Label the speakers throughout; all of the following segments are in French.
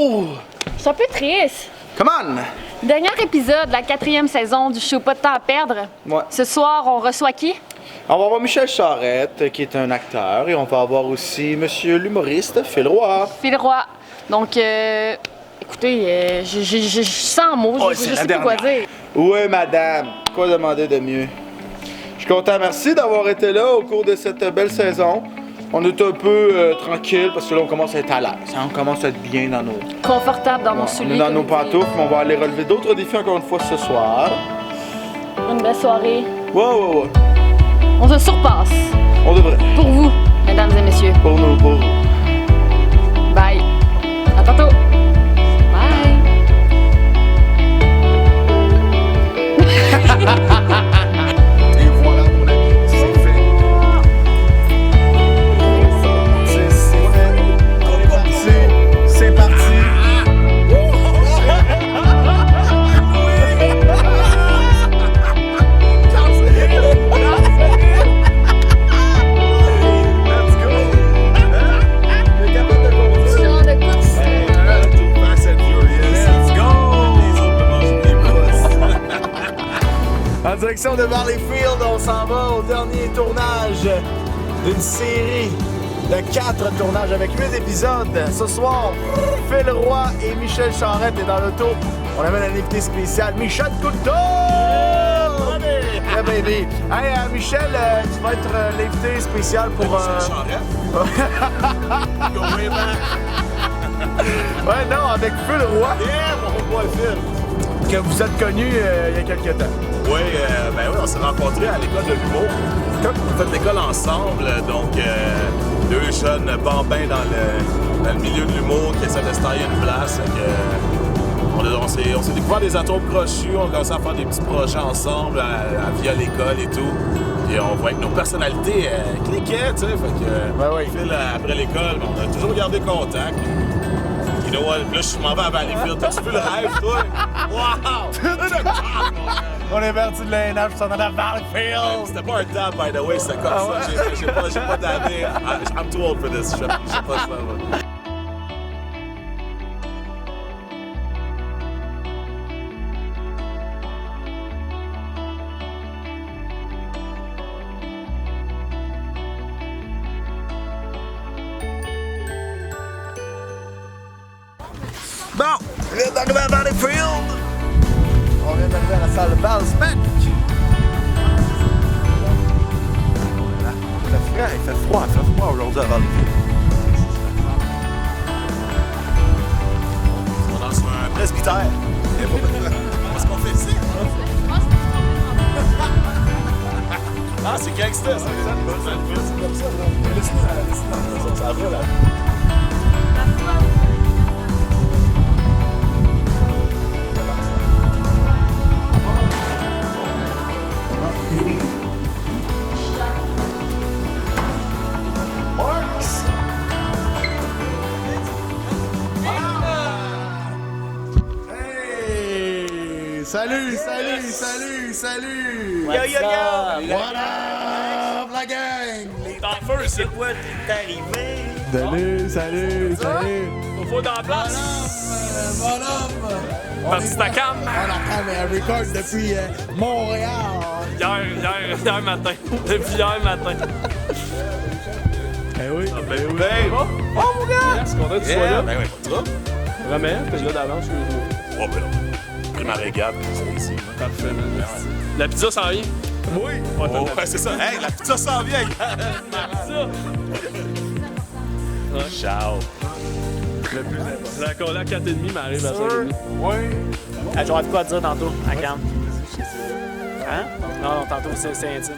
Speaker 1: Oh!
Speaker 2: Je suis un peu triste.
Speaker 1: Come on!
Speaker 2: Dernier épisode de la 4e saison du show Pas de temps à perdre.
Speaker 1: Ouais.
Speaker 2: Ce soir, on reçoit qui?
Speaker 1: On va avoir Michel Charette, qui est un acteur, et on va avoir aussi monsieur l'humoriste Phil Roy.
Speaker 2: Phil Roy. Donc, écoutez, je sens mots,
Speaker 1: Oh,
Speaker 2: je
Speaker 1: c'est
Speaker 2: sais
Speaker 1: la
Speaker 2: plus quoi
Speaker 1: dernière.
Speaker 2: dire.
Speaker 1: Oui, madame. Quoi demander de mieux? Je suis content. Merci d'avoir été là au cours de cette belle saison. On est un peu tranquille parce que là, on commence à être à l'aise. Hein? On commence à être bien dans nos...
Speaker 2: Confortable dans nos
Speaker 1: On
Speaker 2: souliers.
Speaker 1: est dans nos
Speaker 2: comme on dit.
Speaker 1: pantoufles, mais on va aller relever d'autres défis encore une fois ce soir.
Speaker 2: Une belle soirée.
Speaker 1: Ouais.
Speaker 2: On se surpasse.
Speaker 1: On devrait.
Speaker 2: Pour vous, mesdames et messieurs.
Speaker 1: Pour nous, pour vous.
Speaker 2: Bye. À tantôt. Bye.
Speaker 3: Et voilà, mon ami, c'est fait. C'est fait. On est parti. C'est parti. Let's go. T'es capable de conduire?
Speaker 2: Genre de course.
Speaker 3: Fast and Furious. Let's go. Les autres me mangent des bosses. En direction de Valleyfield, on s'en va au dernier tournage d'une série de 4 tournages avec 8 épisodes. Ce soir, Phil Roy et Michel Charette est dans l'auto. On amène un invité spécial, Michel Couteau! Yeah, baby! Hey, Michel, tu vas être l'invité spécial pour... Ouais, non, avec Phil Roy.
Speaker 4: Yeah, mon boy Phil.
Speaker 3: Que vous êtes connu il y a quelques temps.
Speaker 4: Oui, on s'est rencontrés à l'école de l'humour. On a fait l'école ensemble, donc deux jeunes bambins dans le milieu de l'humour qui essaient de se tailler une place. Fait que, on s'est découvert des atomes crochus, on a commencé à faire des petits projets ensemble via l'école et tout. Puis on voit que nos personnalités cliquaient, tu sais. Fait que
Speaker 3: Oui.
Speaker 4: Phil, après l'école, on a toujours gardé contact. You know what? Là, je m'en vais à Valleyfield. T'as-tu vu le rêve, toi? Wow!
Speaker 3: On est parti de l'ANH, on en a Valleyfield.
Speaker 4: C'était pas un dab, by the way, c'était comme ça. J'ai pas dabé. I'm too old for this. Je sais pas ça. va.
Speaker 3: Bon, on vient d'arriver à Valleyfield. On vient d'arriver à la salle Valsmack. Il fait froid aujourd'hui à Valleyfield.
Speaker 4: On est dans un presbytère. Qu'est-ce qu'on fait ici? Ah, c'est gangster, ça. Ça va, là.
Speaker 3: Hey! Salut!
Speaker 5: Yo, yo, yo!
Speaker 3: What up, la gang?
Speaker 5: T'en feu, c'est quoi t'es arrivé?
Speaker 3: Salut!
Speaker 5: Faut dans la place!
Speaker 3: Bonhomme!
Speaker 5: Parti ta cam!
Speaker 3: On a fait un record depuis Montréal.
Speaker 5: Hier matin. Depuis hier matin.
Speaker 3: Eh oui.
Speaker 4: Babe!
Speaker 5: Oh mon gars! Est-ce qu'on a du soir là?
Speaker 4: Ben oui, pas trop.
Speaker 5: Vraiment? T'es là d'avance, excuse-moi.
Speaker 4: Oh, ben non. J'ai ma régate, c'est ici.
Speaker 5: Parfait, man. La pizza s'en vient?
Speaker 4: Oui! Oh, ouais, c'est ça. Hey, la pizza s'en vient! Ciao!
Speaker 5: Le plus important. La cola à 4,5 m'arrive à 5,5.
Speaker 3: Oui.
Speaker 6: J'aurais de quoi te dire tantôt, à Cam. Hein? Non, tantôt, c'est intime.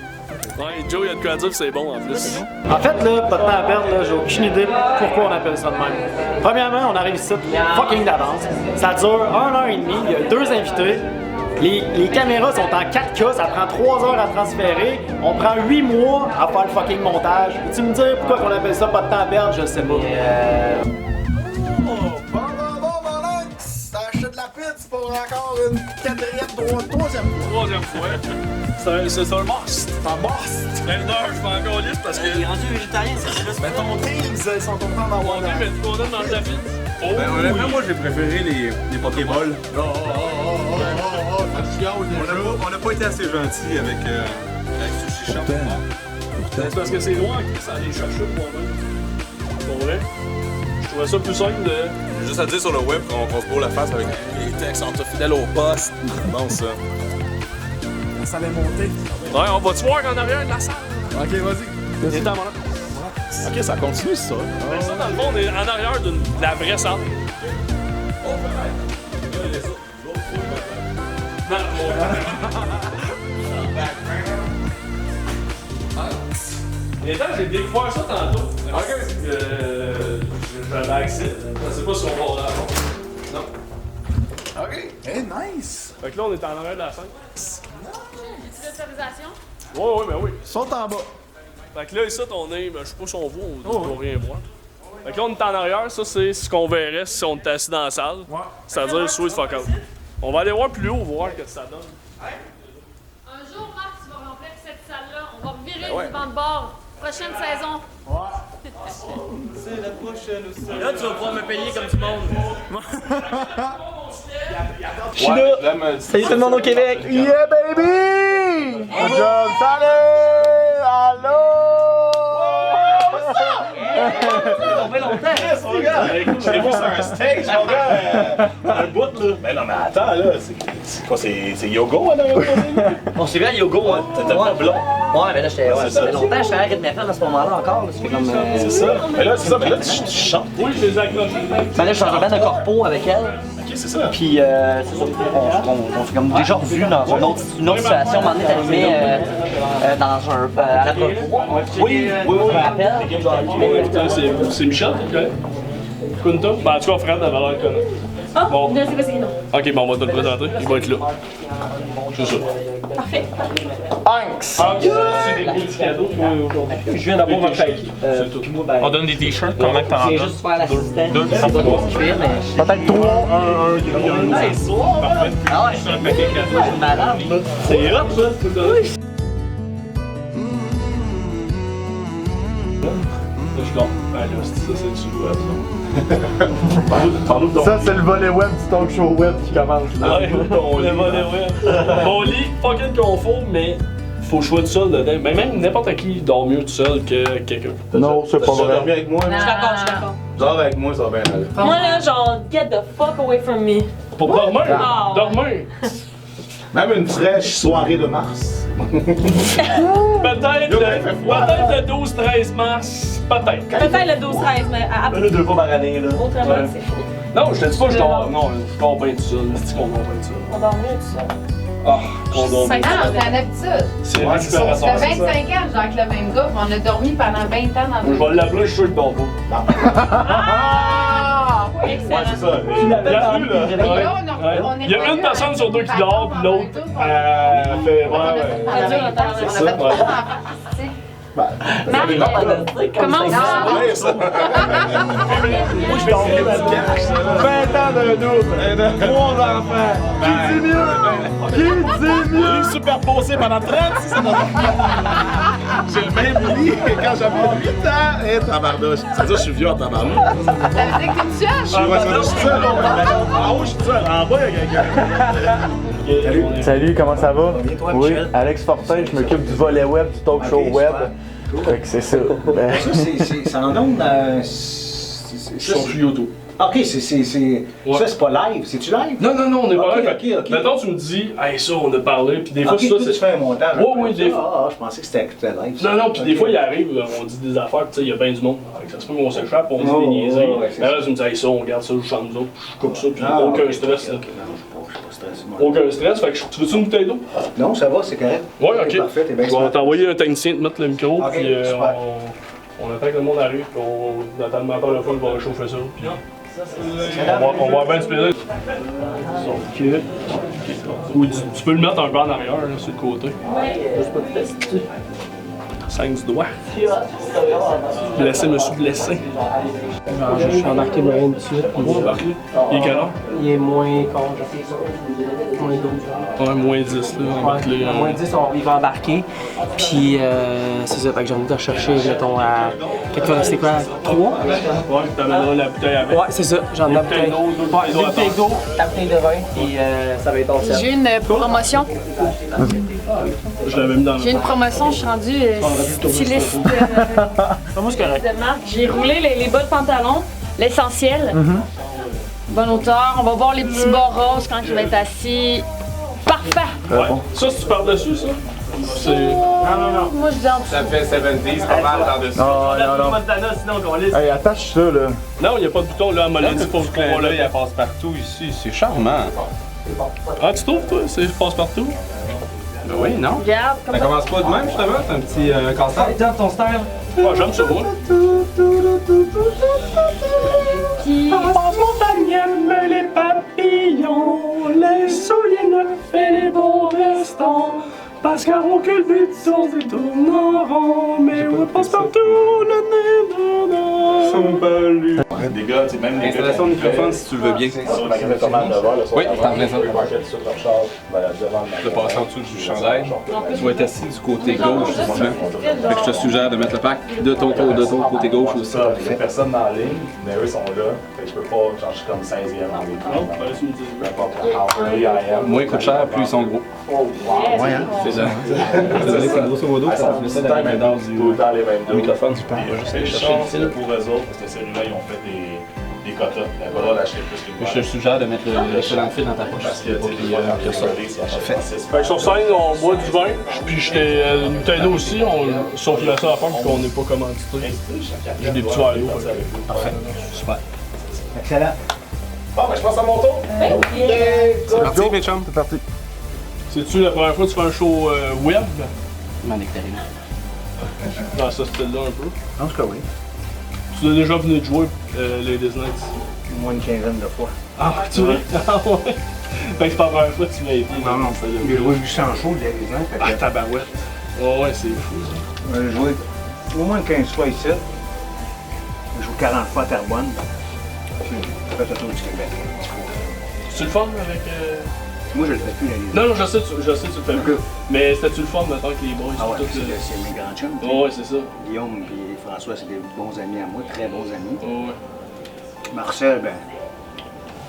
Speaker 5: Ouais, Joe, il y a de quoi dire, puis c'est bon en plus.
Speaker 6: En fait, là, pas de temps à perdre, là, j'ai aucune idée pourquoi on appelle ça de même. Premièrement, on arrive ici fucking d'avance. Ça dure 1h30, il y a 2 invités. Les caméras sont en 4K, ça prend 3 heures à transférer. On prend 8 mois à faire le fucking montage. Peux-tu me dire pourquoi on appelle ça pas de temps à perdre? Je sais pas.
Speaker 3: Bon, Alex! T'as acheté de la pizza pour encore une troisième fois.
Speaker 5: Troisième fois. C'est un must.
Speaker 3: Un must!
Speaker 5: D'ailleurs, je vais encore liste parce que.
Speaker 6: rendu végétarien, c'est juste.
Speaker 3: Mais ton team, ils sont contents d'avoir
Speaker 5: On dit, mais tu condamnes dans le tapis. Ben, honnêtement, moi, j'ai préféré les Pokéballs. On n'a pas été assez gentils avec Sushi Shop.
Speaker 7: C'est parce que c'est loin que ça allait chercher pour moi. Pour vrai. Je trouvais ça plus simple de.
Speaker 4: J'ai juste à dire sur le web qu'on se bourre la face avec les textes entre fidèles au poste. Bon, ça.
Speaker 3: Ça allait monter.
Speaker 7: Ouais, on va-tu voir en arrière de la salle?
Speaker 3: Ok, vas-y.
Speaker 7: Il est temps, mon
Speaker 3: Ok, ça continue ça.
Speaker 7: Mais ça, dans le fond, on est en arrière de la vraie salle. Non, Et là, j'ai découvert ça tantôt. Ok. J'avais accès. Je sais pas si on va là. Non.
Speaker 3: Ok. Hey, nice.
Speaker 7: Fait que là, on est en arrière de la scène.
Speaker 2: J'ai-tu l'autorisation?
Speaker 7: Ouais, ben oui.
Speaker 3: Saute en bas.
Speaker 7: Fait que là, ici, on est, ben, je sais pas si on voit, on va rien voir. Fait que là, on est en arrière, ça, c'est ce qu'on verrait si on était assis dans la salle.
Speaker 3: Ouais.
Speaker 7: C'est-à-dire Sweet Fuck Out. On va aller voir plus haut, voir ce que ça donne.
Speaker 2: Un jour, Marc, tu vas remplir cette salle-là. On va revirer du banc de bord. Prochaine saison.
Speaker 5: C'est la prochaine aussi.
Speaker 6: Là, tu vas pouvoir me payer comme tout le monde.
Speaker 1: Je suis là.
Speaker 6: Salut tout le monde au Québec!
Speaker 1: Yeah, baby! Good job! Salut! Allô!
Speaker 6: Ça fait longtemps!
Speaker 5: J'ai vu sur un stage, mon gars! Un bout, là. Mais non, mais attends, là, c'est quoi? C'est Yogo, là?
Speaker 6: On s'est vu à Yogo, hein?
Speaker 5: T'étais pas blond.
Speaker 6: Ouais, mais là, j'étais.
Speaker 5: C'est ça.
Speaker 6: Ça fait longtemps que je fais à Rythme FM à ce moment-là encore. Là, comme,
Speaker 5: C'est ça. Mais là, c'est ça, mais là, tu chantes.
Speaker 7: Oui, je les ai accrochés.
Speaker 6: Ben là, je suis en train de corpo avec elle.
Speaker 5: Ok, c'est ça.
Speaker 6: Puis, c'est ça. On s'est comme déjà revu dans une autre situation. À un moment donné, t'arrivais dans un. À la
Speaker 5: Oui,
Speaker 6: je me rappelle.
Speaker 7: C'est Michel, tu connais? Kunta? Ben, en tout cas, Fred, elle avait l'air connu.
Speaker 2: Ah,
Speaker 7: Bon.
Speaker 2: je sais pas c'est qui, non.
Speaker 7: Ok, bon, on va te le présenter. Il va être là. C'est ça.
Speaker 2: Parfait.
Speaker 1: Thanks!
Speaker 7: Ah, c'est des petits cadeaux, toi, aujourd'hui.
Speaker 6: Je viens d'avoir un paquet.
Speaker 7: C'est tout.
Speaker 8: On donne des t-shirts, comment que t'en
Speaker 6: Je viens
Speaker 8: donnes?
Speaker 6: juste faire l'assistant. C'est pas trop ce qu'il fait, mais.
Speaker 1: Peut-être 3, 1, 1,
Speaker 6: C'est soir! Parfait. Ah ouais,
Speaker 8: C'est un paquet de cadeaux.
Speaker 6: c'est malade, là.
Speaker 7: C'est hot, ça, c'est ça. Là, je compte. Ben là, ça, c'est du web, ça. Parle-nous de ton
Speaker 1: Ça, c'est le volet web du talk show web qui commence là.
Speaker 7: Ouais, le volet web. Mon lit, fucking confort, mais faut que je sois tout seul dedans. Ben, même n'importe qui dort mieux tout seul que quelqu'un.
Speaker 1: Non, c'est pas
Speaker 5: Tu
Speaker 1: vrai.
Speaker 5: dormi avec moi?
Speaker 2: Je suis d'accord, je suis d'accord.
Speaker 5: Dors avec moi, ça va bien aller.
Speaker 9: Moi là, genre, get the fuck away from me.
Speaker 7: Pour dormir,
Speaker 9: Ah.
Speaker 7: dormir.
Speaker 5: Même une fraîche soirée de mars.
Speaker 7: Peut-être le 12-13 mars, peut-être.
Speaker 9: Peut-être le 12-13, mais après,
Speaker 5: Deux fois par année, là.
Speaker 9: autrement, c'est fini.
Speaker 7: Non, je te dis pas que je dors. Non, je dors bien tout seul. C'est qu'on dort bien tout seul.
Speaker 9: On dort mieux tout ça.
Speaker 7: Ah, qu'on dort bien.
Speaker 10: Ah, c'est une habitude.
Speaker 7: C'est
Speaker 5: Ouais, c'est ça.
Speaker 7: récupérateur.
Speaker 10: Ça fait 25 ans, je dors avec le même gars, puis on a dormi pendant 20 ans dans
Speaker 7: Je
Speaker 10: le
Speaker 7: vais l'appeler, je suis sûr qu'il dort pas.
Speaker 9: Excellent.
Speaker 5: Ouais, c'est ça.
Speaker 7: Il y a eu, là.
Speaker 10: Mais là, on est
Speaker 7: Il y a une personne sur deux qui dort, puis l'autre fait.
Speaker 10: On a
Speaker 7: Ouais,
Speaker 10: fait
Speaker 9: Ça dure longtemps,
Speaker 10: on a
Speaker 7: ça.
Speaker 10: fait tout
Speaker 7: Ouais.
Speaker 10: ça en tu sais.
Speaker 2: Comment
Speaker 10: Non,
Speaker 2: ça?
Speaker 1: Moi, je vais en 20 ans d'un double, 3 enfants. Qui dit mieux? Qui dit mieux?
Speaker 5: Superposé pendant 36 ans. J'ai le même lit que quand j'avais 8 ans. Et tabarnouche. Ça veut dire que je suis vieux en tabarnouche.
Speaker 10: ça veut dire que t'es seul.
Speaker 5: Je suis seul. En haut, je suis seul. En bas, il y a quelqu'un.
Speaker 1: Salut, comment ça va?
Speaker 6: toi,
Speaker 1: Oui,
Speaker 6: Michel?
Speaker 1: Alex Fortin, je m'occupe du volet web, du talk show web. Fait que c'est ça. Ben,
Speaker 11: Ça en donne.
Speaker 7: Sur YouTube.
Speaker 11: Ok, ça c'est pas live, c'est-tu live?
Speaker 7: Non, on est pas
Speaker 11: Ok,
Speaker 7: là.
Speaker 11: ok.
Speaker 7: Mettons, tu me dis, hey, ça, on a parlé, puis des fois,
Speaker 11: Ok,
Speaker 7: ça,
Speaker 11: toi, tu
Speaker 7: c'est.
Speaker 11: fais un montage.
Speaker 7: Oui, des fois.
Speaker 11: Ah, je pensais que c'était live.
Speaker 7: Non, puis des fois, il arrive, on dit des affaires, puis tu sais, il y a bien du monde. Fait que ça se peut qu'on s'échappe, on dit
Speaker 11: Oh,
Speaker 7: des niaiseries.
Speaker 11: ouais, c'est
Speaker 7: Mais là,
Speaker 11: ça.
Speaker 7: tu me dis, hey, ça, on regarde ça, je chante nous autres, je coupe ça, puis
Speaker 11: Ah,
Speaker 7: aucun
Speaker 11: ok,
Speaker 7: stress,
Speaker 11: ok,
Speaker 7: là.
Speaker 11: ok, non, je suis pas stressé. moi.
Speaker 7: Aucun stress, fait que tu veux-tu une bouteille d'eau?
Speaker 11: Non, ça va, c'est correct.
Speaker 7: Ouais, ok.
Speaker 11: Parfait, t'es bien
Speaker 7: Je vais
Speaker 11: smart.
Speaker 7: t'envoyer un technicien te mettre le micro,
Speaker 11: Ok,
Speaker 7: puis
Speaker 11: super.
Speaker 7: on attend que le monde arrive, puis on attend le matin le fun, on va réchauffer ça. Puis on va avoir bien du plaisir. Sauf que. Ou tu peux le mettre un peu en arrière, là, sur le côté.
Speaker 9: Ouais,
Speaker 7: Juste pas de test. 5 du doigt. Blessé, me suis blessé.
Speaker 12: Je suis embarqué Brian tout de suite.
Speaker 7: Embarqué. Il est quelle heure?
Speaker 12: Il est moins 11. Moins 12.
Speaker 7: Ouais, moins 10 là.
Speaker 12: Ouais, à moins 10, il va embarquer. Puis c'est ça, fait que j'ai envie de rechercher, mettons, à. C'était quoi? 3?
Speaker 7: Ouais, t'amèneras la bouteille avec.
Speaker 12: Ouais, c'est ça, j'en ai une bouteille. Ouais, deux bouteilles d'eau, ta bouteille de vin, puis ça va être ton
Speaker 2: J'ai une promotion.
Speaker 7: Je l'avais mis dans le.
Speaker 2: J'ai une promotion, je suis rendue styliste
Speaker 6: Moi, c'est correct.
Speaker 2: de marque. J'ai roulé les bas de pantalon, l'essentiel. Bonne hauteur. On va voir les petits bas roses quand il va être assis. Parfait!
Speaker 7: Ouais. Ça, si tu pars dessus, ça? C'est.
Speaker 2: Non. Moi, je dis en dessous.
Speaker 5: Ça fait 70, pas mal par-dessus.
Speaker 6: Non.
Speaker 7: Montana, sinon qu'on laisse.
Speaker 1: Hey, attache ça, là.
Speaker 7: Non, il n'y a pas de bouton là, à molette, il faut qu'on voit là.
Speaker 5: Elle passe partout ici, c'est charmant.
Speaker 7: Ah, tu trouves, toi? C'est passe-partout?
Speaker 5: Ben oui, non?
Speaker 2: Regarde, comme
Speaker 5: Ça commence pas de même, justement? C'est un petit casse-tête.
Speaker 12: Regarde ton style.
Speaker 7: Ah, j'aime ça, moi.
Speaker 2: Puis,
Speaker 7: Passe montagne, les papillons, les souliers neufs et les beaux restants. Parce qu'à aucun but, on détourne en rond, mais on passe partout, le nez
Speaker 5: Son balu. Des gars, tu sais, même les installation de microphone si tu le veux bien. Oui, t'en plein ça. De passer en dessous du chandail. Tu vas être assis du côté gauche du moment. Fait que je te suggère de mettre le pack de ton côté gauche aussi.
Speaker 4: Il y a personne dans la ligne, mais eux sont là. Fait que je peux pas, genre, je suis comme 16e dans les prix. Peu importe how I am.
Speaker 5: Moins il coûte cher, plus ils sont gros.
Speaker 11: Ouais, hein?
Speaker 5: C'est ça. C'est grosso modo, ça fait ça dans le microphone, tu parles.
Speaker 4: Juste les chances pour eux autres, parce que celui-là, ils ont fait des quotas. Il n'y a pas le droit d'acheter plus qu'une
Speaker 5: Je te suggère de mettre le fil dans ta poche.
Speaker 4: Parce que, tu sais,
Speaker 7: Fait que sur scène, on boit du vin, puis j'étais une bouteille d'eau aussi, sauf la ça à faire qu'on n'est pas commandité. J'ai des petits verres d'eau.
Speaker 11: Parfait. Super. Excellent.
Speaker 4: Bon, ben je passe à mon tour.
Speaker 5: C'est parti, mes chums. C'est parti.
Speaker 7: C'est-tu la première fois que tu fais un show web?
Speaker 5: Ma nectarine.
Speaker 7: Dans ce style-là un peu.
Speaker 11: Je pense que oui.
Speaker 7: Tu as déjà venu de jouer Ladies Night?
Speaker 11: Moins une quinzaine de fois.
Speaker 7: Ah, tu veux? Ah ouais? Fait que c'est pas la première fois que tu m'as été.
Speaker 11: Non. J'ai joué 800 shows de les ans.
Speaker 7: Ah, tabarouette. Oh, ouais, c'est fou.
Speaker 11: J'ai joué au moins 15 fois ici. J'ai joué 40 fois à Terrebonne. J'ai fait le tour du Québec.
Speaker 7: C'est le fun avec.
Speaker 11: Moi, je le fais plus, les
Speaker 7: Non, je sais, tu le fais plus. Mais c'était-tu le fun maintenant que les boys
Speaker 11: Ah ouais,
Speaker 7: sont tous.
Speaker 11: c'est mes grands chums.
Speaker 7: Oh, ouais, c'est ça.
Speaker 11: Guillaume et François, c'est des bons amis à moi, très bons amis.
Speaker 7: Oh, ouais.
Speaker 11: Marcel, ben,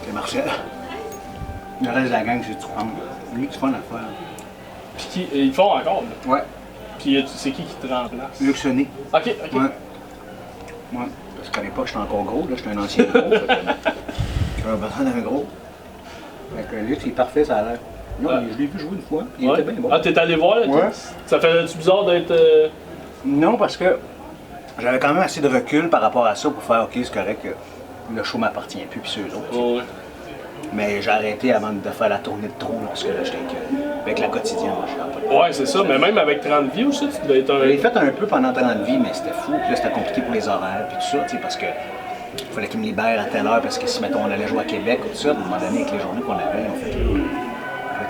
Speaker 11: c'est Marcel. Le reste de la gang, c'est du fun. Lui, c'est fun à faire.
Speaker 7: Puis ils le font encore, là.
Speaker 11: Ouais.
Speaker 7: Puis c'est qui te remplace?
Speaker 11: Luc Sonné.
Speaker 7: Ok.
Speaker 11: Ouais. Ouais. Parce qu'à l'époque, j'étais encore gros, là, j'étais un ancien gros. J'avais besoin d'un gros. Fait que Luc, il est parfait, ça a l'air. Non, je l'ai vu jouer une fois, il était bien bon.
Speaker 7: Ah, t'es allé voir, là?
Speaker 11: Ouais.
Speaker 7: Ça fait-tu bizarre d'être.
Speaker 11: Non, parce que j'avais quand même assez de recul par rapport à ça pour faire, OK, c'est correct, le show m'appartient plus, puis ceux autres.
Speaker 7: Oh, ouais.
Speaker 11: Mais j'ai arrêté avant de faire la tournée de trop, parce que là, j'étais avec la quotidienne.
Speaker 7: Ouais, c'est ça, mais même avec 30 vies aussi, tu devais être un.
Speaker 11: Je l'ai fait un peu pendant 30 vies, mais c'était fou. Puis là, c'était compliqué pour les horaires, puis tout ça, tu sais, parce que il fallait qu'ils me libèrent à telle heure, parce que si, mettons, on allait jouer à Québec ou tout ça, à un moment donné, avec les journées qu'on avait, on fait que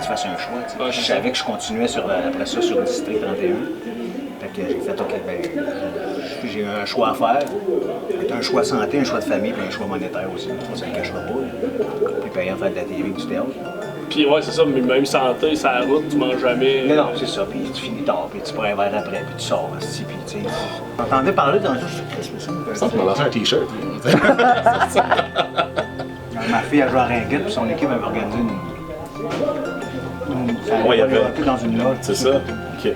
Speaker 11: tu fasses un choix, tu sais.
Speaker 7: Ouais,
Speaker 11: Je savais que je continuais après ça sur le District 31. Fait que j'ai fait, OK, ben, j'ai un choix à faire. C'est un choix santé, un choix de famille, puis un choix monétaire aussi. Ça ne le cachera pas. Puis payant faire de la TV, du théâtre.
Speaker 7: Puis ouais, c'est ça, mais même santé, ça la route, tu manges jamais.
Speaker 11: Mais non, c'est ça, puis tu finis tard, puis tu prends un verre après, puis tu sors, puis tu sais. J'entendais parler dans un
Speaker 5: Ça m'a lancé un t-shirt.
Speaker 11: Ma fille a joué à Ringuette, puis son équipe avait organisé
Speaker 4: Ouais, il y avait.
Speaker 11: dans une loge.
Speaker 4: C'est ça? Ok.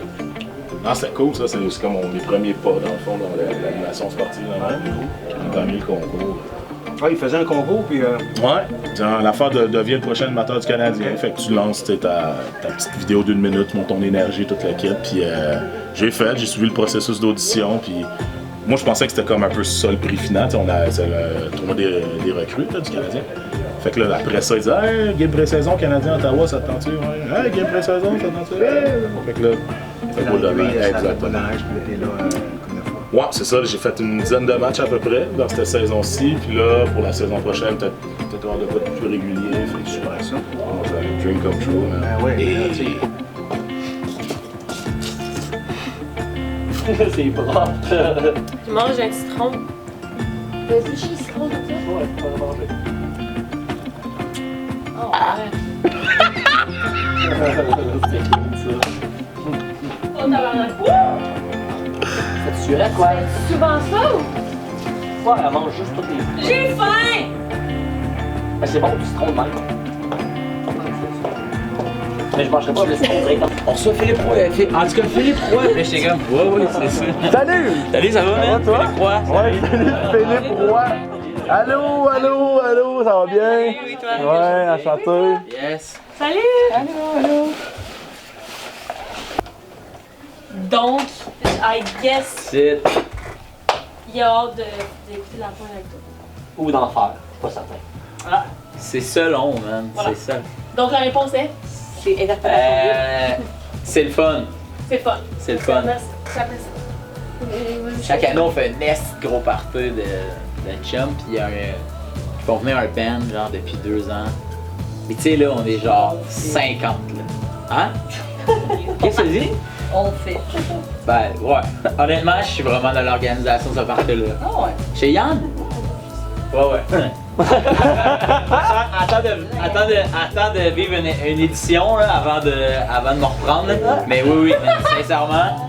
Speaker 4: Non, c'était cool, ça. C'est comme mes premiers pas, dans le fond, dans l'animation sportive, dans la vidéo. J'ai gagné le concours.
Speaker 11: Ouais, il faisait un concours, puis.
Speaker 4: Ouais, l'affaire devient le prochain animateur du Canadien. Fait que tu lances ta petite vidéo d'1 minute, monte ton énergie, toute la kit. Puis j'ai suivi le processus d'audition. Puis moi, je pensais que c'était comme un peu ça le prix final. C'est le tournoi des recrues là, du Canadien. Fait que là, après ça, ils disaient « Hey, game pré-saison Canadien Ottawa, ça te tente-tu? Ouais. Hey, game pré-saison, ça te tente-tu? Hey! » Fait que là, c'est beau de même. Exactement. Ouais, c'est ça. J'ai fait une dizaine de matchs à peu près dans cette saison-ci. Puis là, pour la saison prochaine, peut-être avoir de quoi de plus régulier. Fait que super ça. C'est un dream come true.
Speaker 11: Ben ouais,
Speaker 12: C'est propre.
Speaker 2: Je mange un citron.
Speaker 10: Vas-y, chez citron, tout ça.
Speaker 12: Ouais, tu peux le manger.
Speaker 10: Oh, ouais.
Speaker 12: C'est cool, ça.
Speaker 2: Oh, tabarnak.
Speaker 12: Ça te tuerait quoi?
Speaker 2: C'est souvent ça ou?
Speaker 12: Ouais, elle mange juste toutes les...
Speaker 2: J'ai faim!
Speaker 12: Ben, c'est bon du citron de même. Mais je mangerai pas le citron direct.
Speaker 13: On reçoit Philippe Roy. En tout cas, Philippe Roy. Là, j'étais comme, ouais, c'est ça.
Speaker 3: Salut!
Speaker 13: Salut, ça va, man?
Speaker 3: toi?
Speaker 13: Philippe Roy.
Speaker 3: Ouais, salut Philippe Roy. Allô, ça va bien?
Speaker 2: Oui, toi.
Speaker 3: Ouais, enchanté.
Speaker 13: Yes.
Speaker 2: Salut!
Speaker 10: Allô.
Speaker 2: Donc, I guess,
Speaker 13: C'est.
Speaker 2: il a hâte d'écouter la pointe avec toi.
Speaker 12: Ou d'en faire, pas certain.
Speaker 13: C'est ça long, man.
Speaker 2: Voilà.
Speaker 13: C'est ça.
Speaker 2: Donc, la réponse est? C'est exactement
Speaker 13: C'est le fun.
Speaker 2: C'est fun.
Speaker 13: C'est le fun.
Speaker 2: J'appelle ça.
Speaker 13: Chaque année, on fait un nest gros party de chum, pis il y a ils font venir un band, genre, depuis 2 ans. Mais tu sais, là, on est genre 50, là. Hein? Qu'est-ce que tu dis?
Speaker 9: On fait.
Speaker 13: Ben, ouais. Honnêtement, je suis vraiment dans l'organisation de ce party-là.
Speaker 9: Ah ouais.
Speaker 13: Chez Yann? Ouais. Attends de vivre une édition là, avant de me reprendre. Là. Mais oui, sincèrement,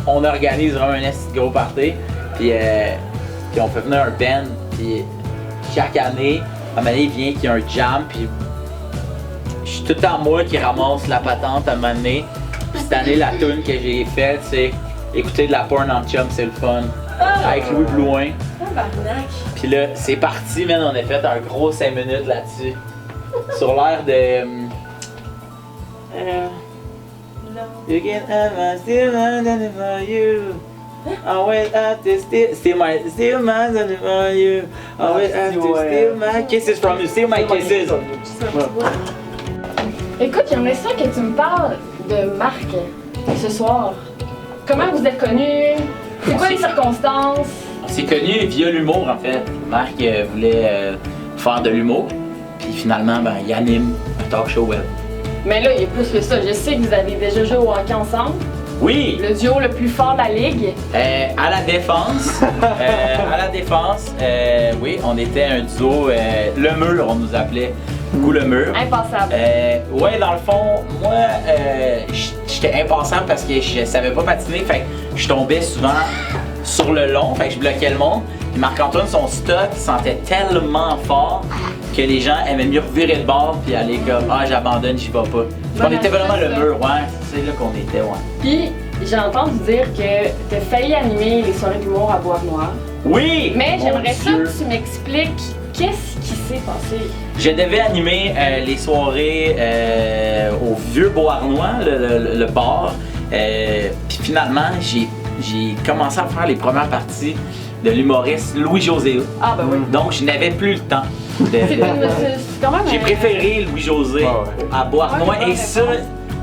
Speaker 13: on organise vraiment un gros party. Puis on fait venir un band. Puis chaque année, à un moment donné, il vient qu'il y a un jam. Puis je suis tout le temps moi qui ramasse la patente à un moment donné. Puis cette année, la tune que j'ai faite, c'est écouter de la porn en chum, c'est le fun. Avec Louis Blouin. Puis là, c'est parti, man, on a fait un gros 5 minutes là-dessus. Sur l'air de... You can have my still mind for you. I wait at the still my for you. I wait at the still my kisses from you. Still my kisses.
Speaker 2: Écoute, j'aimerais ça que tu me parles de Marc ce soir. Comment vous êtes connus? C'est quoi les circonstances?
Speaker 13: On s'est connus via l'humour en fait. Marc voulait faire de l'humour. Puis finalement, ben, il anime un talk show web.
Speaker 2: Mais là, il y a plus que ça. Je sais que vous avez déjà joué au hockey ensemble.
Speaker 13: Oui!
Speaker 2: Le duo le plus fort de la ligue.
Speaker 13: À la défense, oui, on était un duo, le mur, on nous appelait beaucoup le mur.
Speaker 2: Impassable.
Speaker 13: Ouais, dans le fond, moi, j'étais impassable parce que je savais pas patiner, fait que je tombais souvent sur le long, fait que je bloquais le monde. Puis Marc-Antoine, son stock, il sentait tellement fort que les gens aimaient mieux revirer de bord puis aller comme « Ah, j'abandonne, j'y vais pas ». On était vraiment le mur, ouais, c'est là qu'on était, ouais.
Speaker 2: Puis, j'ai entendu dire que t'as failli animer les soirées d'humour à Bois-Noir.
Speaker 13: Oui!
Speaker 2: Mais
Speaker 13: Mon
Speaker 2: j'aimerais ça
Speaker 13: Dieu.
Speaker 2: que tu m'expliques qu'est-ce qui s'est passé.
Speaker 13: Je devais animer les soirées au vieux Beauharnois, le bar. Puis finalement, j'ai commencé à faire les premières parties de l'humoriste Louis-José.
Speaker 2: Ah ben oui.
Speaker 13: Donc je n'avais plus le temps.
Speaker 2: C'est quand même...
Speaker 13: J'ai préféré Louis-José à Beauharnois et ça,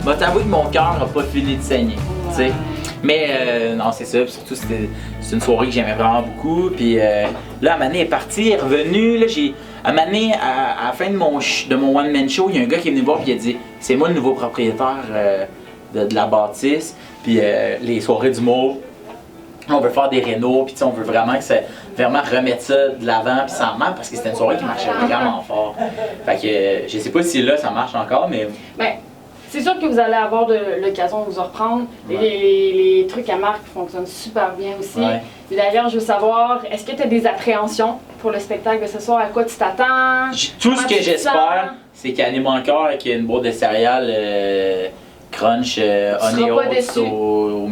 Speaker 13: bah t'avouer que mon cœur n'a pas fini de saigner. T'sais. Mais non, c'est ça. Puis surtout, c'est une soirée que j'aimais vraiment beaucoup. Puis là, Mané est parti, est revenu. Là, à Mané, à la fin de mon one-man show, il y a un gars qui est venu me voir et il a dit « C'est moi le nouveau propriétaire de la bâtisse. Puis les soirées d'humour, on veut faire des rénos. Puis on veut vraiment remettre ça de l'avant. Puis ça marche parce que c'était une soirée qui marchait vraiment fort. Fait que je sais pas si là, ça marche encore, mais...
Speaker 2: Ben, c'est sûr que vous allez avoir l'occasion de vous en reprendre. Les trucs à Marc fonctionnent super bien aussi.
Speaker 13: Ouais.
Speaker 2: Et d'ailleurs, je veux savoir, est-ce que tu as des appréhensions pour le spectacle de ce soir? À quoi tu t'attends?
Speaker 13: Tout ce que j'espère, c'est qu'il anime encore et qu'il y a une boîte de céréales crunch Oneos au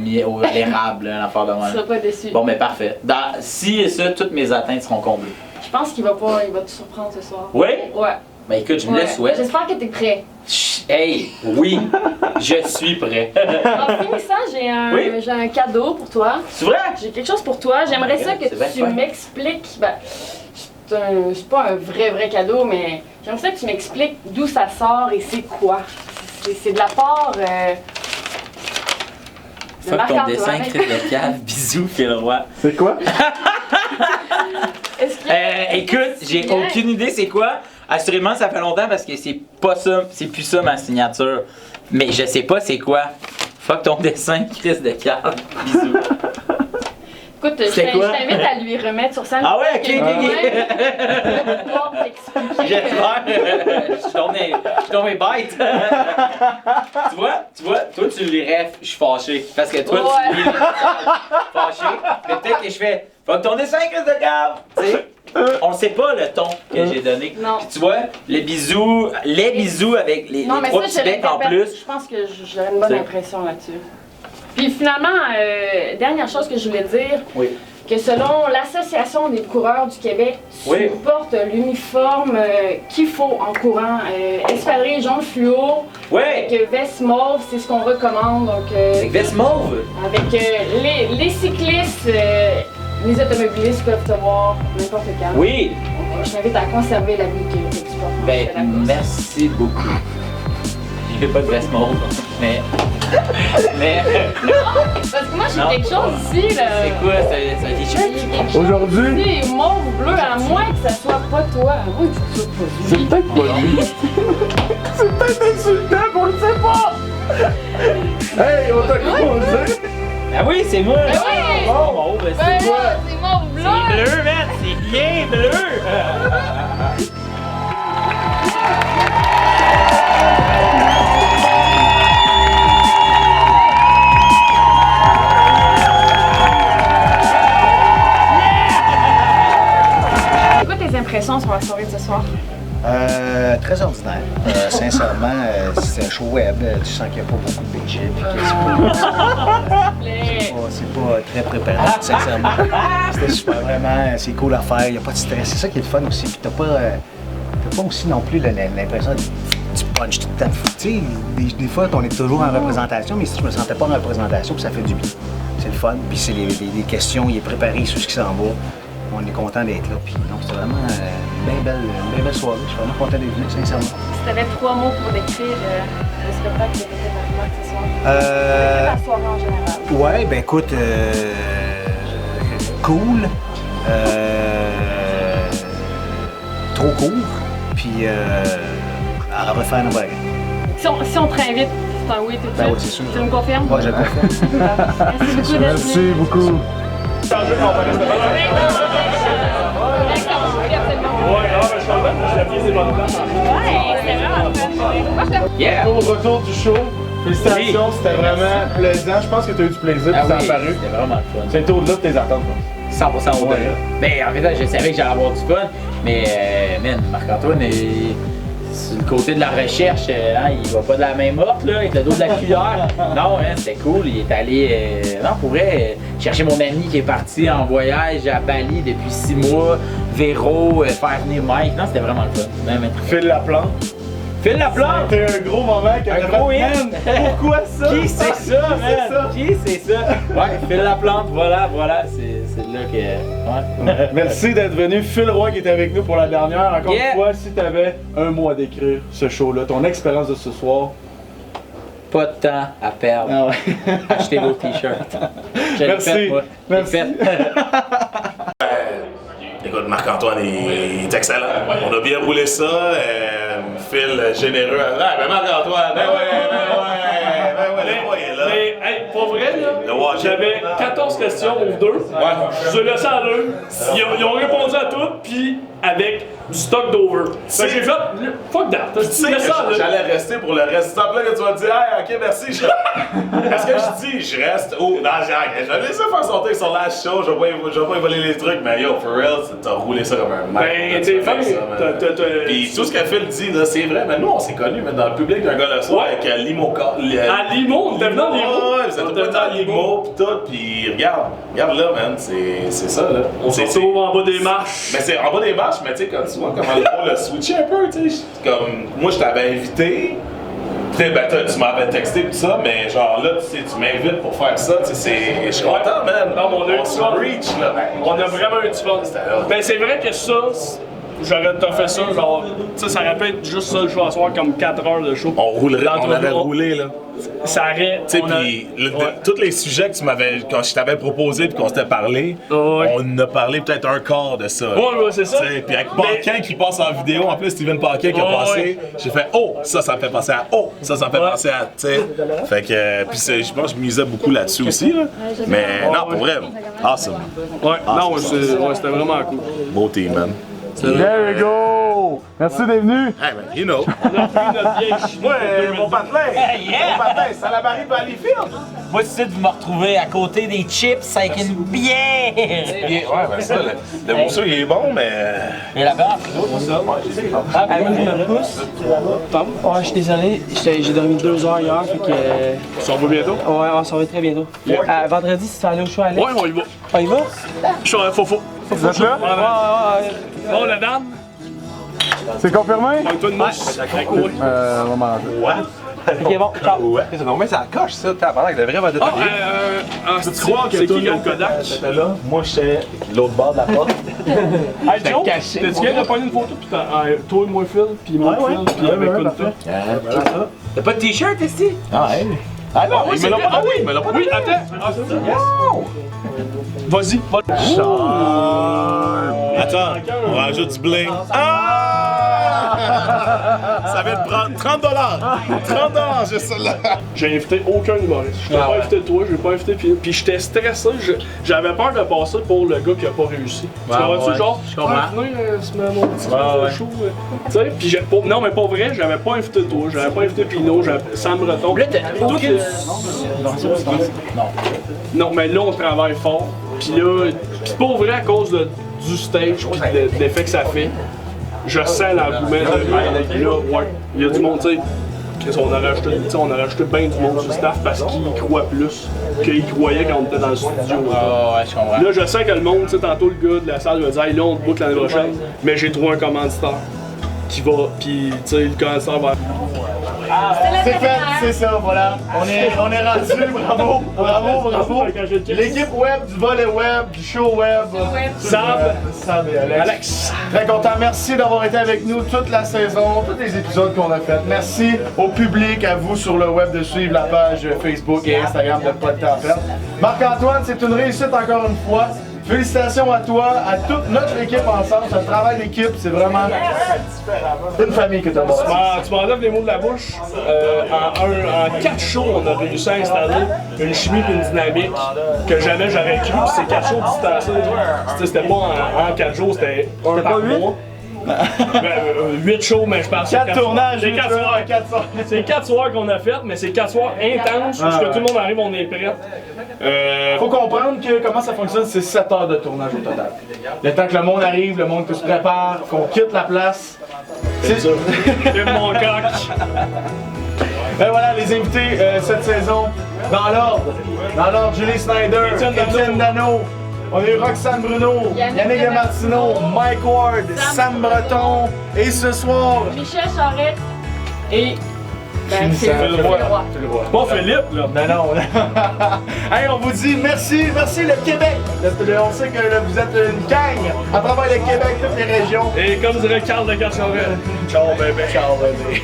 Speaker 13: l'érable, une affaire de
Speaker 2: Tu
Speaker 13: même.
Speaker 2: seras pas déçu.
Speaker 13: Bon, mais parfait. Si ça, toutes mes atteintes seront comblées.
Speaker 2: Je pense qu'il va te surprendre ce soir.
Speaker 13: Oui?
Speaker 2: Ouais.
Speaker 13: Ben écoute, je me le souhaite.
Speaker 2: J'espère que tu es prêt.
Speaker 13: Hey, oui, je suis prêt.
Speaker 2: En finissant, j'ai un cadeau pour toi.
Speaker 13: C'est vrai?
Speaker 2: J'ai quelque chose pour toi. J'aimerais ça que
Speaker 13: c'est bien
Speaker 2: tu
Speaker 13: fin.
Speaker 2: m'expliques. Ben, c'est pas un vrai cadeau, mais j'aimerais ça que tu m'expliques d'où ça sort et c'est quoi. C'est de la part de
Speaker 13: Fuck ton
Speaker 2: Marc-Antoine.
Speaker 13: dessin, crise de cave. Bisous, Phil Roy.
Speaker 3: C'est quoi?
Speaker 13: Écoute, j'ai aucune idée c'est quoi. Assurément, ça fait longtemps parce que c'est pas ça, c'est plus ça ma signature. Mais je sais pas c'est quoi. Fuck ton dessin, Chris de cave. Bisous.
Speaker 2: Écoute, je t'invite à lui remettre sur scène.
Speaker 13: Ah ouais, ok.
Speaker 2: J'espère.
Speaker 13: Je suis tombé bête. tu vois, toi tu lirais, je suis fâché. Parce que toi tu lis fâché. Mais peut-être que je fais, fuck ton dessin, Chris de cave. Tu sais, on sait pas le ton que j'ai donné.
Speaker 2: Non.
Speaker 13: Puis tu vois, les bisous avec les trois petits becs en plus.
Speaker 2: Je pense que j'aurais une bonne impression là-dessus. Puis finalement, dernière chose que je voulais dire, que selon l'Association des coureurs du Québec, tu portes l'uniforme qu'il faut en courant, espadrille jaune fluo, avec veste mauve, c'est ce qu'on recommande. Donc,
Speaker 13: avec veste mauve?
Speaker 2: Avec les cyclistes, les automobilistes peuvent te voir n'importe quand.
Speaker 13: Oui!
Speaker 2: Donc, je t'invite à conserver l'habit que tu portes.
Speaker 13: Ben, merci beaucoup. J'ai pas de veste mauve, mais...
Speaker 2: Parce que moi j'ai quelque chose ici là.
Speaker 13: C'est quoi? C'est un t-shirt?
Speaker 1: Aujourd'hui?
Speaker 2: C'est mauve bleu, à moins que ça soit pas toi. À moins que ça soit pas lui.
Speaker 1: C'est peut-être pas lui. C'est peut-être insultant qu'on le sait pas! Hey, on t'a croisé!
Speaker 13: Ah oui, c'est moi!
Speaker 2: Ben oui!
Speaker 13: Oh, ben c'est quoi?
Speaker 2: C'est mauve bleu!
Speaker 13: C'est bleu, man! C'est bien bleu!
Speaker 2: Impressions sur la soirée de ce soir?
Speaker 11: Très ordinaire. Sincèrement, c'est un show web. Tu sens qu'il n'y a pas beaucoup de budget. C'est pas très préparé, sincèrement. C'était super, vraiment. C'est cool à faire. Il n'y a pas de stress. C'est ça qui est le fun aussi. Puis t'as pas aussi non plus l'impression du punch tout le temps. Tu sais, des fois, on est toujours en représentation, mais si je me sentais pas en représentation, puis ça fait du bien. C'est le fun. Puis c'est les questions, il est préparé sur ce qui s'en va. On est content d'être là. Puis donc c'était vraiment une bien belle soirée. Je suis vraiment content d'être venu, sincèrement.
Speaker 2: Si tu avais 3 mots pour décrire le spectacle qui était dans ce soir, la soirée en général.
Speaker 11: Ouais, ben écoute, cool, trop court, puis à refaire nos bagages.
Speaker 2: Si on te réinvite, c'est un oui tout de suite.
Speaker 11: Ben oui, c'est sûr.
Speaker 2: Tu me confirmes?
Speaker 11: Ouais, je le confirme.
Speaker 2: Merci beaucoup.
Speaker 1: Merci beaucoup.
Speaker 13: Yeah.
Speaker 1: Au retour du show, félicitations, c'était vraiment plaisant. Je pense que tu as eu du plaisir, puis ça a paru.
Speaker 13: C'était vraiment le fun.
Speaker 1: C'était au-delà de tes attentes, je pense.
Speaker 13: 100% au-delà. Mais en fait, je savais que j'allais avoir du fun, mais man, Marc-Antoine est sur le côté de la recherche, il va pas de la main morte là, avec le dos de la cuillère. Non, c'était cool, il est allé, non, pour vrai, chercher mon ami qui est parti en voyage à Bali depuis 6 mois, Véro, faire venir Mike. Non, c'était vraiment le fun.
Speaker 1: Phil Laplante.
Speaker 13: Phil Laplante!
Speaker 1: C'était un gros moment qui a
Speaker 13: gros hit!
Speaker 1: Pourquoi ça?
Speaker 13: Qui c'est ça, man? Qui c'est ça? Ouais, Phil Laplante, voilà, c'est là que... Ouais.
Speaker 1: Merci d'être venu. Phil Roy qui était avec nous pour la dernière. Encore une fois, si tu avais un mot à décrire ce show-là, ton expérience de ce soir.
Speaker 13: Pas de temps à perdre.
Speaker 1: Ah ouais.
Speaker 13: Achetez vos t-shirts.
Speaker 1: Merci. Merci.
Speaker 4: Écoute, Marc-Antoine est excellent. On a bien roulé ça. Phil généreux. Ah, ben Marc-Antoine, ben ouais, il est là.
Speaker 7: Mais, hey, pour vrai, là, j'avais 14 questions aux deux. Ouais. Je les ai laissées à eux. Ils ont répondu à toutes, puis avec du stock d'over. Fait que j'ai fait, fuck that.
Speaker 4: Tu sais que j'allais rester pour le reste du temps. Là que tu vas te dire, hey, ok, merci. Est-ce que je dis, je reste dans Jacques? Je vais laisser faire son truc sur la show. Je vais pas voler les trucs, mais yo, for real, t'as roulé ça comme un mec.
Speaker 7: Ben, t'es fait ça.
Speaker 4: Puis tout ce que Phil dit, là, c'est vrai. Mais nous, on s'est connus dans le public d'un gars le soir avec Limo.
Speaker 7: À Limo, on était venu dans Limo.
Speaker 4: Ouais, vous êtes tout le temps à Limo, pis tout. Pis regarde là, man, c'est ça, là.
Speaker 7: On se retrouve en bas des marches.
Speaker 4: Mais c'est en bas des marches, mais tu sais, quand tu vois comment on l'a switché un peu, tu sais. Comme, moi, je t'avais invité. Ben, tu m'avais texté tout ça, mais genre là, tu m'invites pour faire ça, tu sais, je suis content, man.
Speaker 7: Non, mais on a eu du fun.
Speaker 4: Reach, là.
Speaker 7: On a vraiment eu du fun. Ben, c'est vrai que ça, j'aurais fait ça, genre, tu sais, ça aurait pu être juste ça le show à soir, comme 4 heures de show.
Speaker 5: On aurait roulé, là.
Speaker 7: Ça aurait.
Speaker 5: Tu sais, puis tous les sujets que tu m'avais, quand je t'avais proposé puis qu'on s'était parlé, on a parlé peut-être un quart de ça.
Speaker 7: Ouais, c'est ça.
Speaker 5: Puis avec Paquin qui passe en vidéo, en plus, Steven Paquin qui a passé, j'ai fait oh, ça me fait penser à oh, ça me fait penser à, tu sais. Fait que, puis je pense que je misais beaucoup là-dessus aussi, là. Mais non, pour vrai, awesome.
Speaker 7: Ouais, non, c'était vraiment cool.
Speaker 5: Beau team, man.
Speaker 3: There we go! Merci d'être venu!
Speaker 5: Hey, man, you know.
Speaker 3: Ouais, mon patelin!
Speaker 13: Yeah!
Speaker 3: Mon patelin, Salaberry Valleyfield!
Speaker 13: Moi, c'est de me retrouver à côté des chips avec une bière!
Speaker 5: Ouais, ben ça, le morceau il est bon, mais.
Speaker 13: Et la bière, c'est ça. Avez-vous me pousse? Ouais, je suis désolé, j'ai dormi 2 heures hier, fait que.
Speaker 7: On s'en va bientôt?
Speaker 13: Ouais, on s'en va très bientôt. Vendredi, si tu vas aller au show, Alex?
Speaker 7: Ouais, on y va.
Speaker 13: On y va?
Speaker 7: Je suis un faux.
Speaker 3: Vous êtes là?
Speaker 7: Ouais. Bon, la dame?
Speaker 3: C'est confirmé?
Speaker 7: Toi de mousse.
Speaker 3: On va manger.
Speaker 13: Ok, bon, ciao.
Speaker 14: Ouais. Ça va ça coche, ça. T'as parlé avec le vrai mode de
Speaker 7: Tu crois que c'est qui le Kodak?
Speaker 5: Là, moi, j'étais l'autre bord de la porte.
Speaker 7: Hey, Joe, t'es-tu capable de prendre une photo? Puis toi et moi, Phil, puis moi, Phil, puis avec Kunta.
Speaker 13: T'as pas de t-shirt, ici?
Speaker 5: Ah, hey. Ah non, il me l'a pas donné. Il me l'a pas donné.
Speaker 7: Oui, attends. Vas-y.
Speaker 5: Attends, on rajoute du bling. Ça va te prendre 30 $. 30 $, j'ai ça là.
Speaker 7: J'ai invité aucun humoriste. Je t'ai pas invité toi, je l'ai pas invité puis j'étais stressé. J'avais peur de passer pour le gars qui a pas réussi. Tu comprends-tu, genre? Je comprends. Venez, mon petit show. Tu sais, puis non, mais pas vrai, j'avais pas invité toi, j'avais pas invité Pino, Sam Breton.
Speaker 13: Là, t'as aucune.
Speaker 7: Non, mais là, on travaille fort. Puis là, pis pas vrai à cause du stage pis de l'effet que ça fait. Je sens l'engouement de là, ouais. Il y a du monde, tu sais. On a rajouté bien du monde sur le staff parce qu'ils y croient plus qu'ils croyaient quand on était dans le studio.
Speaker 13: Ouais, je comprends.
Speaker 7: Là, je sens que le monde, tu sais, tantôt le gars de la salle me dit hey, là, on te book l'année prochaine, mais j'ai trouvé un commanditaire qui va, pis tu sais, le commanditaire va.
Speaker 3: C'est fait, c'est ça, voilà. On est rendu, bravo. L'équipe web du volet web, du show web. Sam et Alex. Très content, merci d'avoir été avec nous toute la saison, tous les épisodes qu'on a fait. Merci au public, à vous sur le web de suivre la page Facebook et Instagram de Pas de temps à perdre. Marc-Antoine, c'est une réussite encore une fois. Félicitations à toi, à toute notre équipe ensemble. C'est un travail d'équipe, c'est vraiment une famille que tu as bâtie.
Speaker 7: Tu m'enlèves les mots de la bouche. En 4 shows, on a réussi à installer une chimie et une dynamique que jamais j'aurais cru. Puis c'est 4 shows distancés. C'était pas en 4 jours, c'était un par mois. 8 shows, mais je pense
Speaker 3: 4 tournages,
Speaker 7: c'est 4 soirs. C'est 4 soirs qu'on a fait, mais c'est 4 soirs intenses parce que tout le monde arrive, on est prêt.
Speaker 3: Faut comprendre que comment ça fonctionne, c'est 7 heures de tournage au total. Le temps que le monde arrive, le monde se prépare, qu'on quitte la place.
Speaker 7: C'est ça. C'est mon coq.
Speaker 3: Ben voilà, les invités cette saison, dans l'ordre, Julie Snyder, Étienne Dano. On a eu Roxane Bruno, Yannick Martineau, Mike Ward, Sam Breton, et ce soir,
Speaker 2: Michel Charette et
Speaker 3: Philippe Roy.
Speaker 7: Bon Philippe, là.
Speaker 3: Non. Hey, on vous dit merci le Québec. On sait que vous êtes une gang à travers le Québec, toutes les régions.
Speaker 7: Et comme dirait Carl de Cachorel, ciao bébé.
Speaker 3: Ciao bébé.